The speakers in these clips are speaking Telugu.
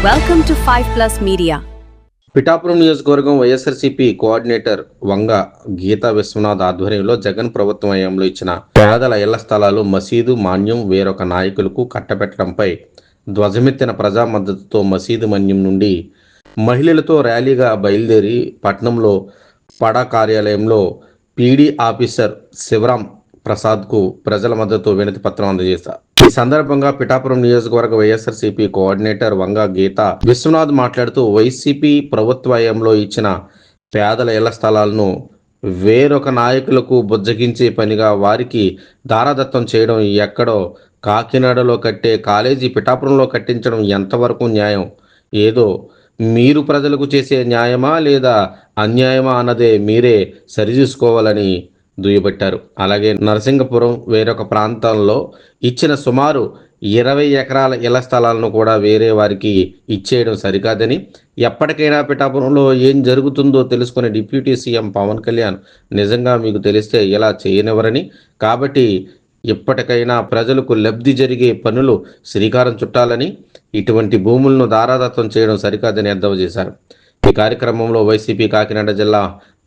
Welcome to 5+ Media. పిఠాపురం నియోజకవర్గం వైఎస్ఆర్సీపీ కోఆర్డినేటర్ వంగ గీతా విశ్వనాథ్ ఆధ్వర్యంలో జగన్ ప్రభుత్వం హయాంలో ఇచ్చిన పేదల ఇళ్ల స్థలాలు మసీదు మాన్యం వేరొక నాయకులకు కట్టబెట్టడంపై ధ్వజమెత్తిన ప్రజా మద్దతుతో మసీదు మాన్యం నుండి మహిళలతో ర్యాలీగా బయలుదేరి పట్నంలో పడా కార్యాలయంలో పీడీ ఆఫీసర్ శివరాం ప్రసాద్కు ప్రజల మద్దతు వినతి పత్రం అందజేశారు. ఈ సందర్భంగా పిఠాపురం నియోజకవర్గ వైఎస్ఆర్సీపీ కోఆర్డినేటర్ వంగ గీతా విశ్వనాథ్ మాట్లాడుతూ వైసీపీ ప్రభుత్వ హయాంలో ఇచ్చిన పేదల ఇళ్ల స్థలాలను వేరొక నాయకులకు బుజ్జగించే పనిగా వారికి దారాదత్తం చేయడం ఎక్కడో కాకినాడలో కట్టే కాలేజీ పిఠాపురంలో కట్టించడం ఎంతవరకు న్యాయం, ఏదో మీరు ప్రజలకు చేసే న్యాయమా లేదా అన్యాయమా అన్నదే మీరే సరిచూసుకోవాలని దుయ్యబట్టారు. అలాగే నరసింగపురం వేరొక ప్రాంతంలో ఇచ్చిన సుమారు 20 ఎకరాల ఇళ్ల స్థలాలను కూడా వేరే వారికి ఇచ్చేయడం సరికాదని, ఎప్పటికైనా పిఠాపురంలో ఏం జరుగుతుందో తెలుసుకునే డిప్యూటీ సీఎం పవన్ కళ్యాణ్ నిజంగా మీకు తెలిస్తే ఇలా చేయనివ్వరని, కాబట్టి ఇప్పటికైనా ప్రజలకు లబ్ధి జరిగే పనులు శ్రీకారం చుట్టాలని, ఇటువంటి భూములను దారాదత్తం చేయడం సరికాదని ఎద్దేవా చేశారు. ఈ కార్యక్రమంలో వైసీపీ కాకినాడ జిల్లా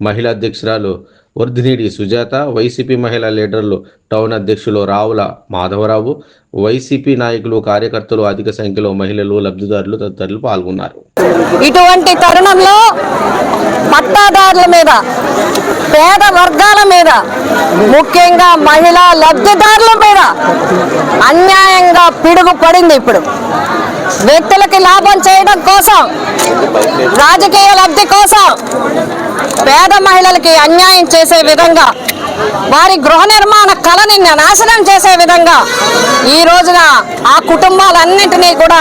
మహిళా అధ్యక్షురాలు వర్ధినేడి సుజాత, వైసీపీ మహిళా లీడర్లు టౌన్ అధ్యక్షులు రావుల మాధవరావు, వైసీపీ నాయకులు కార్యకర్తలు అధిక సంఖ్యలో మహిళలు లబ్ధిదారులు తదితరులు పాల్గొన్నారు. ఇటువంటి తరుణంలో పట్టాదారుల మీద, పేద వర్గాల మీద, ముఖ్యంగా మహిళా లబ్ధిదారుల మీద అన్యాయంగా పిడుగు పడింది. ఇప్పుడు వ్యక్తులకి లాభం చేయడం కోసం, రాజకీయ లబ్ధి కోసం పేద మహిళలకి అన్యాయం చేసే విధంగా, వారి గృహ నిర్మాణ కళని నాశనం చేసే విధంగా ఈ రోజున ఆ కుటుంబాలన్నింటినీ కూడా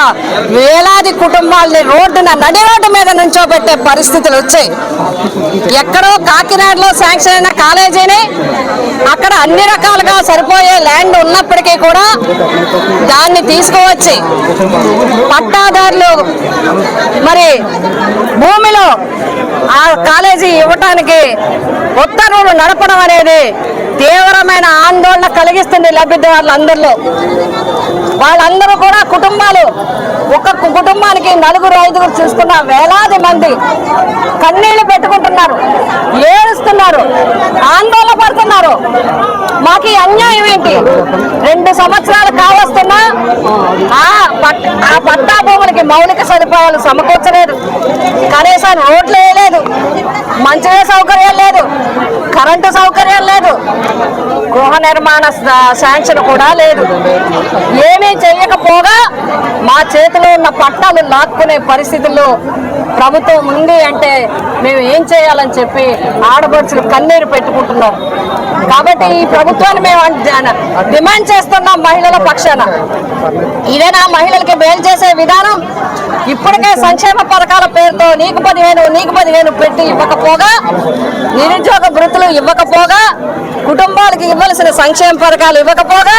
వేలాది కుటుంబాలని నడి రోడ్డు మీద నుంచోబెట్టే పరిస్థితులు వచ్చాయి. ఎక్కడో కాకినాడలో శాంక్షన్ అయిన కాలేజీని అక్కడ అన్ని రకాలుగా సరిపోయే ల్యాండ్ ఉన్నప్పటికీ కూడా దాన్ని తీసుకువచ్చి పట్టాదారులు మరి భూమిలో ఆ కాలేజీ ఇవ్వటానికి ఉత్తర్వులు నడపడం అనేది తీవ్రమైన ఆందోళన కలిగిస్తుంది లబ్ధిదారులందరిలో. వాళ్ళందరూ కూడా కుటుంబాలు, ఒక్కొక్క కుటుంబానికి 4-5 చూసుకున్న వేలాది మంది కన్నీళ్లు పెట్టుకుంటున్నారు, ఏడుస్తున్నారు, ఆందోళన పడుతున్నారు. మాకు ఈ అన్యాయం ఏంటి? 2 సంవత్సరాలు కావస్తున్నా ఆ పట్టా భూములకి మౌలిక సదుపాయాలు సమకూర్చలేదు, కనీసం రోడ్లు వేయలేదు, మంచినీటి సౌకర్యం లేదు, కరెంటు సౌకర్యం లేదు, గృహ నిర్మాణ శాంక్షన్ కూడా లేదు. ఏమీ చేయకపోగా మా చేతిలో ఉన్న పట్టాలు లాక్కునే పరిస్థితుల్లో ప్రభుత్వం ఉంది అంటే మేము ఏం చేయాలని చెప్పి ఆడపడుచులు కన్నీరు పెట్టుకుంటున్నారు. కాబట్టి ఈ ప్రభుత్వాన్ని మేము డిమాండ్ చేస్తున్నాం మహిళల పక్షాన. ఇదేనా మహిళలకి మేలు చేసే విధానం? ఇప్పటికే సంక్షేమ పథకాల పేరుతో నీకు 15 పెట్టి ఇవ్వకపోగా, నిరుద్యోగ వృత్తులు ఇవ్వకపోగా, కుటుంబాలకి ఇవ్వాల్సిన సంక్షేమ పథకాలు ఇవ్వకపోగా,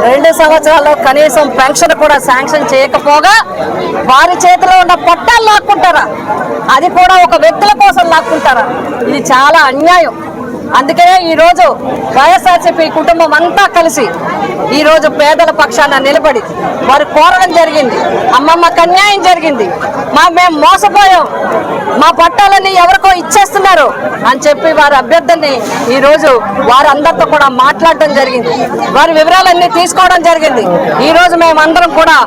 2 సంవత్సరాల్లో కనీసం పెన్షన్ కూడా శాంక్షన్ చేయకపోగా వారి చేతిలో ఉన్న పట్టాలు లాక్కుంటారా? అది కూడా ఒక వ్యక్తుల కోసం లాక్కుంటారా? ఇది చాలా అన్యాయం. అందుకే ఈరోజు వైఎస్ఆర్సీపీ కుటుంబం అంతా కలిసి ఈరోజు పేదల పక్షాన నిలబడి వారు కోరడం జరిగింది. అమ్మమ్మకు అన్యాయం జరిగింది, మేము మోసపోయాం, మా పట్టాలన్నీ ఎవరికో ఇచ్చేస్తున్నారు అని చెప్పి వారి అభ్యర్థుల్ని ఈరోజు వారందరితో కూడా మాట్లాడడం జరిగింది. వారి వివరాలన్నీ తీసుకోవడం జరిగింది. ఈరోజు మేమందరం కూడా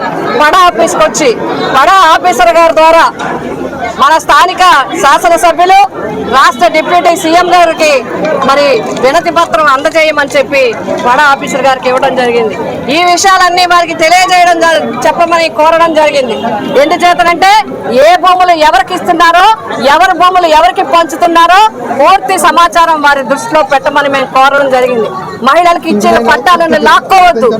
పడా ఆఫీస్కి వచ్చి పడా ఆఫీసర్ గారి ద్వారా మన స్థానిక శాసనసభ్యులు, రాష్ట్ర డిప్యూటీ సీఎం గారికి మరి వినతి పత్రం అందజేయమని చెప్పి పడా ఆఫీసర్ గారికి ఇవ్వడం జరిగింది. ఈ విషయాలన్నీ వారికి తెలియజేయడం, చెప్పమని కోరడం జరిగింది. ఎందుచేతనంటే ఏ భూములు ఎవరికి ఇస్తున్నారో, ఎవరి భూములు ఎవరికి పంచుతున్నారో పూర్తి సమాచారం వారి దృష్టిలో పెట్టమని మేము కోరడం జరిగింది. మహిళలకు ఇచ్చిన పట్టాలను లాక్కోవద్దు,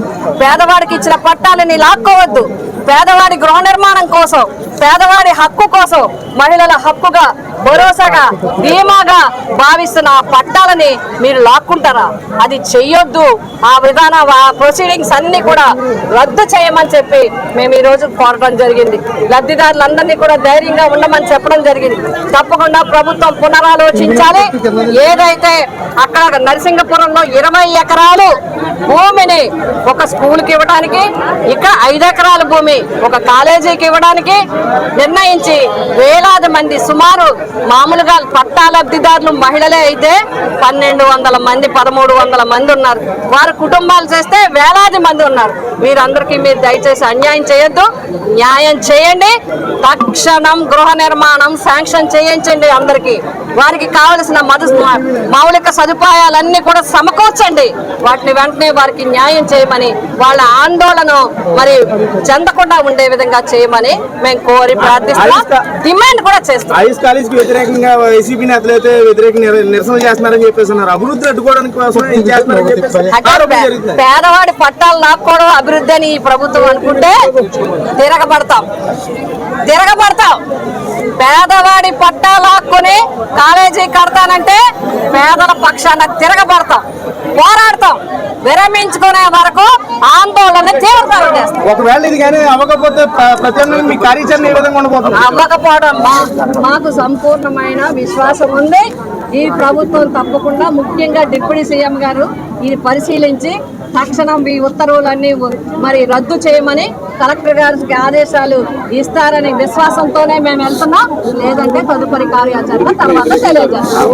పేదవాడికి ఇచ్చిన పట్టాలని లాక్కోవద్దు. పేదవాడి గృహ నిర్మాణం కోసం, పేదవాడి హక్కు కోసం, మహిళల హక్కుగా భరోసాగా ధీమాగా భావిస్తున్న ఆ పట్టాలని మీరు లాక్కుంటారా? అది చెయ్యొద్దు. ఆ విధాన ప్రొసీడింగ్స్ అన్ని కూడా రద్దు చేయమని చెప్పి మేము ఈ రోజు కోరడం జరిగింది. లబ్ధిదారులందరినీ కూడా ధైర్యంగా ఉండమని చెప్పడం జరిగింది. తప్పకుండా ప్రభుత్వం పునరాలోచించాలి. ఏదైతే అక్కడ నరసింగపురంలో 20 ఎకరాలు భూమిని ఒక స్కూల్కి ఇవ్వడానికి, ఇక్కడ 5 ఎకరాల భూమి ఒక కాలేజీకి ఇవ్వడానికి నిర్ణయించి వేలాది మంది, సుమారు మామూలుగా పట్టా లబ్ధిదారులు మహిళలే అయితే 1200 మంది 1300 మంది ఉన్నారు. వారి కుటుంబాలు చేస్తే వేలాది మంది ఉన్నారు. మీరందరికీ మీరు దయచేసి అన్యాయం చేయొద్దు, న్యాయం చేయండి. తక్షణం గృహ నిర్మాణం శాంక్షన్ చేయించండి. అందరికీ వారికి కావలసిన మౌలిక సదుపాయాలన్నీ కూడా సమకూర్చండి. వాటిని వెంటనే వారికి న్యాయం చేయమని, వాళ్ళ ఆందోళన మరి చెందకుండా ఉండే విధంగా చేయమని మేము కోరి ప్రార్థిస్తున్నాం. డిమాండ్ కూడా చేస్తాం. ఐస్ కాలేజ్ కి వ్యతిరేకంగా వైసీపీ నేతలు అయితే నిరసన చేస్తున్నారని చెప్పేసి అభివృద్ధి అడ్డుకోవడానికి పేదవాడి పట్టాలు లాక్కోవడం అభివృద్ధి అని ఈ ప్రభుత్వం అనుకుంటే తిరగబడతాం. పేదవాడి పట్టాలు లాక్కుని కాలేజీ కడతానంటే పేదల పక్షాన తిరగబడతాం, పోరాడతాం. విరమించుకునే వరకు ఆందోళన తీవ్రతరం చేస్తాం. ఒకవేళ ఇది కానీ అవ్వకపోతే ప్రత్యామ్నాయం మీ కార్యాచరణ ఏ విధంగా ఉండబోతుంది? అవ్వకపోవడం మాకు సంపూర్ణమైన విశ్వాసం ఉంది. ఈ ప్రభుత్వం తప్పకుండా, ముఖ్యంగా డిప్యూటీ సీఎం గారు ఇది పరిశీలించి తక్షణం ఈ ఉత్తర్వులన్నీ మరి రద్దు చేయమని కలెక్టర్ గారికి ఆదేశాలు ఇస్తారని విశ్వాసంతోనే మేము వెళ్తున్నాం. లేదంటే తదుపరి కార్యాచరణ తర్వాత తెలియజేస్తాం.